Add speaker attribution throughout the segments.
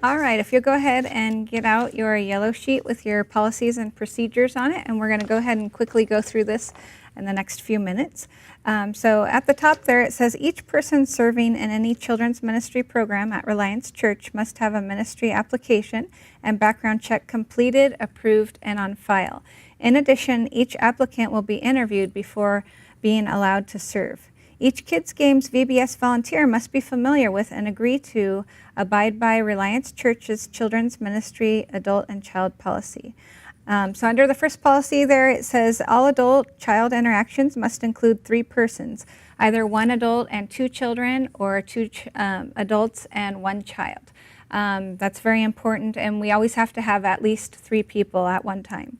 Speaker 1: All right, if you'll go ahead and get out your yellow sheet with your policies and procedures on it, and we're going to go ahead and quickly go through this in the next few minutes. So at the top there it says each person serving in any children's ministry program at Reliance Church must have a ministry application and background check completed, approved, and on file. In addition, each applicant will be interviewed before being allowed to serve. Each Kids Games VBS volunteer must be familiar with and agree to abide by Reliance Church's Children's Ministry Adult and Child Policy. So under the first policy there, it says all adult-child interactions must include 3 persons, either 1 adult and 2 children or 2 adults and 1 child. That's very important, and we always have to have at least 3 people at one time.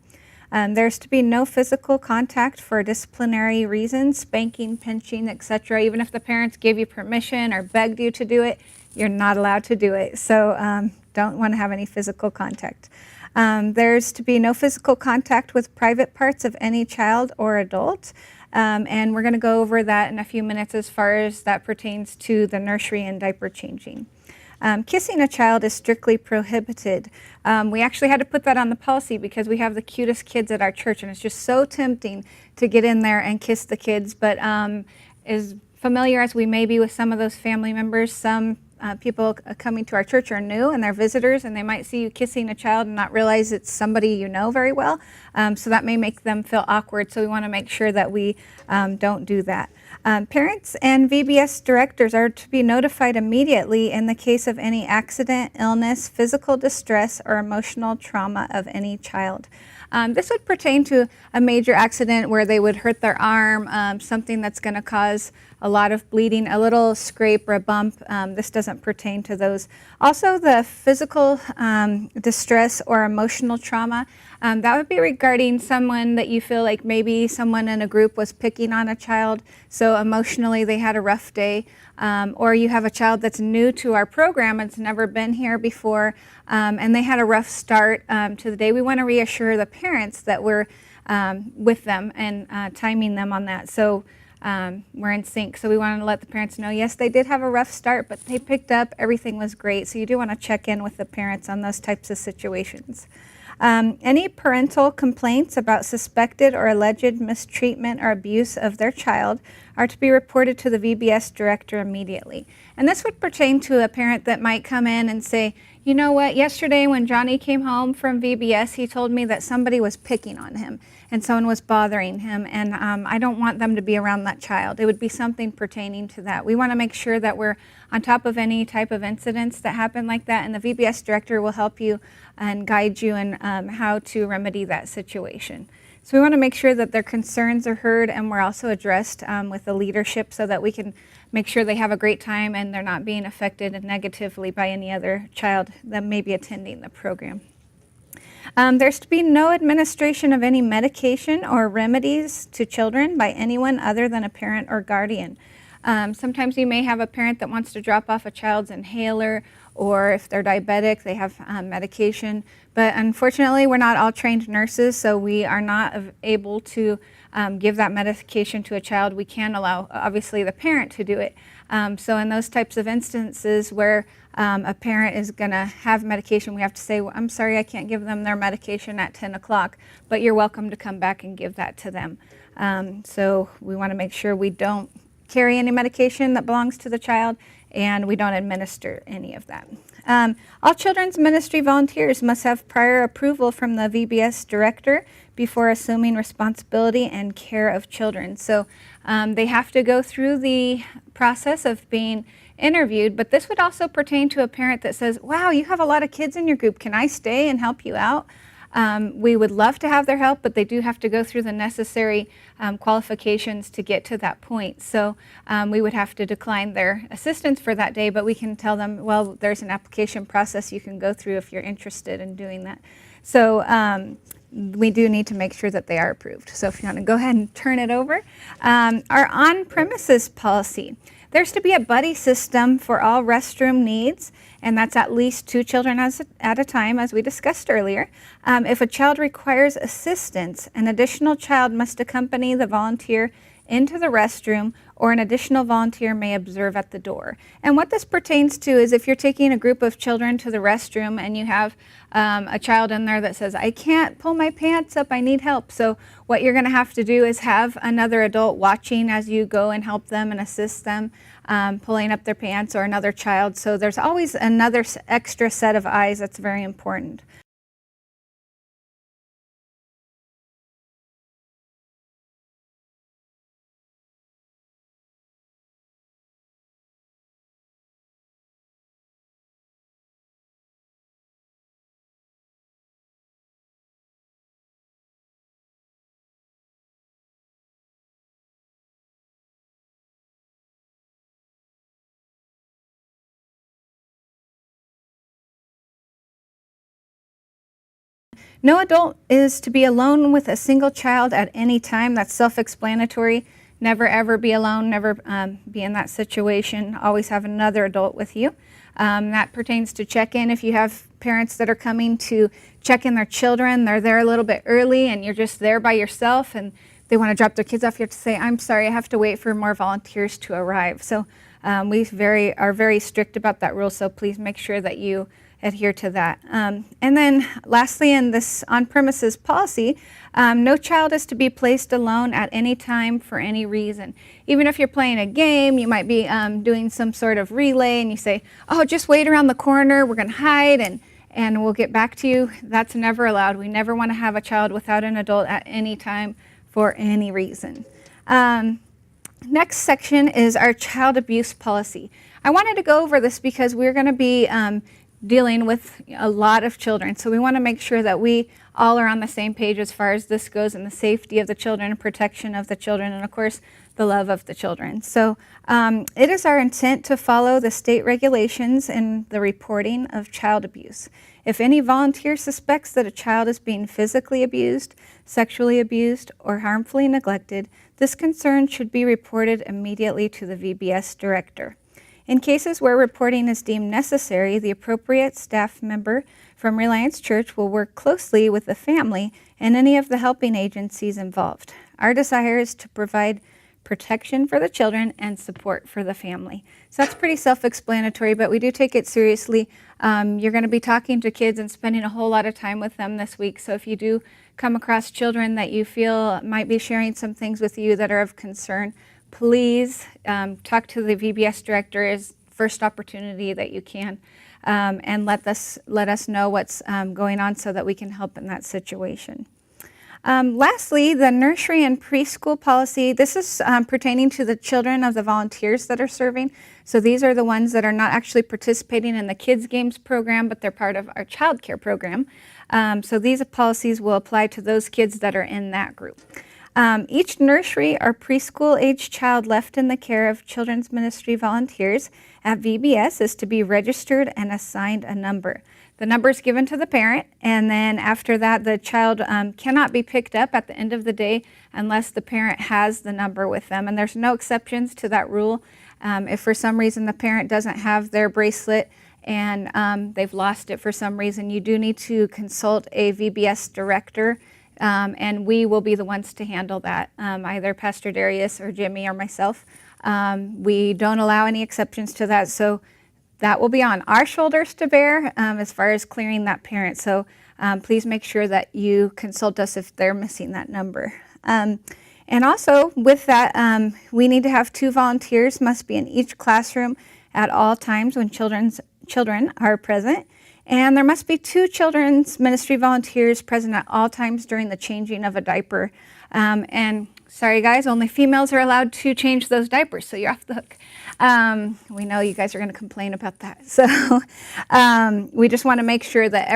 Speaker 1: There's to be no physical contact for disciplinary reasons, spanking, pinching, etc. Even if the parents gave you permission or begged you to do it, you're not allowed to do it. So don't want to have any physical contact. There's to be no physical contact with private parts of any child or adult. And we're going to go over that in a few minutes as far as that pertains to the nursery and diaper changing. Kissing a child is strictly prohibited. We actually had to put that on the policy because we have the cutest kids at our church, and it's just so tempting to get in there and kiss the kids. But as familiar as we may be with some of those family members, some people coming to our church are new and they're visitors, and they might see you kissing a child and not realize it's somebody you know very well. So that may make them feel awkward, so we want to make sure that we don't do that. Parents and VBS directors are to be notified immediately in the case of any accident, illness, physical distress, or emotional trauma of any child. This would pertain to a major accident where they would hurt their arm, something that's going to cause a lot of bleeding, a little scrape or a bump. This doesn't pertain to those. Also, the physical distress or emotional trauma, that would be regarding someone that you feel like maybe someone in a group was picking on a child, so emotionally they had a rough day, or you have a child that's new to our program, it's never been here before, and they had a rough start to the day. We want to reassure the parents that we're with them and timing them on that. So we're in sync. So we want to let the parents know, yes, they did have a rough start, but they picked up, everything was great. So you do want to check in with the parents on those types of situations. Any parental complaints about suspected or alleged mistreatment or abuse of their child are to be reported to the VBS director immediately. And this would pertain to a parent that might come in and say, you know what, yesterday when Johnny came home from VBS, he told me that somebody was picking on him and someone was bothering him, and I don't want them to be around that child. It would be something pertaining to that. We want to make sure that we're on top of any type of incidents that happen like that, and the VBS director will help you and guide you in how to remedy that situation. So we want to make sure that their concerns are heard, and we're also addressed with the leadership so that we can make sure they have a great time and they're not being affected negatively by any other child that may be attending the program. There's to be no administration of any medication or remedies to children by anyone other than a parent or guardian. Sometimes you may have a parent that wants to drop off a child's inhaler, or if they're diabetic, they have medication. But unfortunately, we're not all trained nurses, so we are not able to give that medication to a child. We can allow, obviously, the parent to do it. So in those types of instances where a parent is going to have medication, we have to say, well, I'm sorry, I can't give them their medication at 10 o'clock, but you're welcome to come back and give that to them. So we want to make sure we don't carry any medication that belongs to the child, and we don't administer any of that. All children's ministry volunteers must have prior approval from the VBS director before assuming responsibility and care of children. So they have to go through the process of being interviewed, but this would also pertain to a parent that says, wow, you have a lot of kids in your group, can I stay and help you out? We would love to have their help, but they do have to go through the necessary qualifications to get to that point. So we would have to decline their assistance for that day, but we can tell them, well, there's an application process you can go through if you're interested in doing that. So we do need to make sure that they are approved. So if you want to go ahead and turn it over. Our on-premises policy. There's to be a buddy system for all restroom needs, and that's at least 2 children at a time, as we discussed earlier. If a child requires assistance, an additional child must accompany the volunteer into the restroom, or an additional volunteer may observe at the door. And what this pertains to is if you're taking a group of children to the restroom and you have a child in there that says, I can't pull my pants up, I need help. So what you're going to have to do is have another adult watching as you go and help them and assist them pulling up their pants, or another child. So there's always another extra set of eyes that's very important. No adult is to be alone with a single child at any time. That's self-explanatory. Never ever be alone, never be in that situation. Always have another adult with you. That pertains to check-in. If you have parents that are coming to check in their children, they're there a little bit early and you're just there by yourself and they want to drop their kids off, you have to say, I'm sorry, I have to wait for more volunteers to arrive. So we are very strict about that rule, so please make sure that you adhere to that. And then lastly, in this on-premises policy, no child is to be placed alone at any time for any reason. Even if you're playing a game, you might be doing some sort of relay and you say, oh, just wait around the corner, we're going to hide and we'll get back to you. That's never allowed. We never want to have a child without an adult at any time for any reason. Next section is our child abuse policy. I wanted to go over this because we're going to be dealing with a lot of children. So we want to make sure that we all are on the same page as far as this goes, and the safety of the children and protection of the children, and of course the love of the children. So it is our intent to follow the state regulations in the reporting of child abuse. If any volunteer suspects that a child is being physically abused, sexually abused, or harmfully neglected, this concern should be reported immediately to the VBS director. In cases where reporting is deemed necessary, the appropriate staff member from Reliance Church will work closely with the family and any of the helping agencies involved. Our desire is to provide protection for the children and support for the family. So that's pretty self-explanatory, but we do take it seriously. You're going to be talking to kids and spending a whole lot of time with them this week. So if you do come across children that you feel might be sharing some things with you that are of concern, please talk to the VBS director as first opportunity that you can, and let us know what's going on so that we can help in that situation. Lastly, the nursery and preschool policy. This is pertaining to the children of the volunteers that are serving. So these are the ones that are not actually participating in the kids games program, but they're part of our child care program. So these policies will apply to those kids that are in that group. Each nursery or preschool age child left in the care of children's ministry volunteers at VBS is to be registered and assigned a number. The number is given to the parent, and then after that the child cannot be picked up at the end of the day unless the parent has the number with them. And there's no exceptions to that rule. If for some reason the parent doesn't have their bracelet and they've lost it for some reason, you do need to consult a VBS director. And we will be the ones to handle that, either Pastor Darius or Jimmy or myself. We don't allow any exceptions to that, so that will be on our shoulders to bear as far as clearing that parent. So please make sure that you consult us if they're missing that number. And also with that, we need to have 2 volunteers must be in each classroom at all times when children are present. And there must be 2 children's ministry volunteers present at all times during the changing of a diaper. And sorry guys, only females are allowed to change those diapers, so you're off the hook. We know you guys are going to complain about that. So we just want to make sure that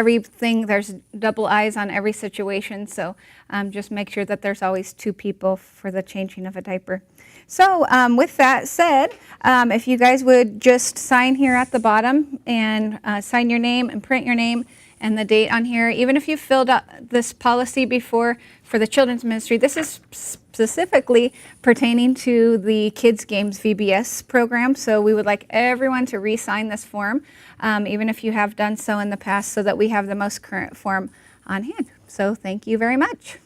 Speaker 1: there's double eyes on every situation. So just make sure that there's always 2 people for the changing of a diaper. So with that said, if you guys would just sign here at the bottom and sign your name and print your name and the date on here. Even if you filled out this policy before for the children's ministry, this is specifically pertaining to the Kids Games VBS program. So we would like everyone to re-sign this form, even if you have done so in the past, so that we have the most current form on hand. So thank you very much.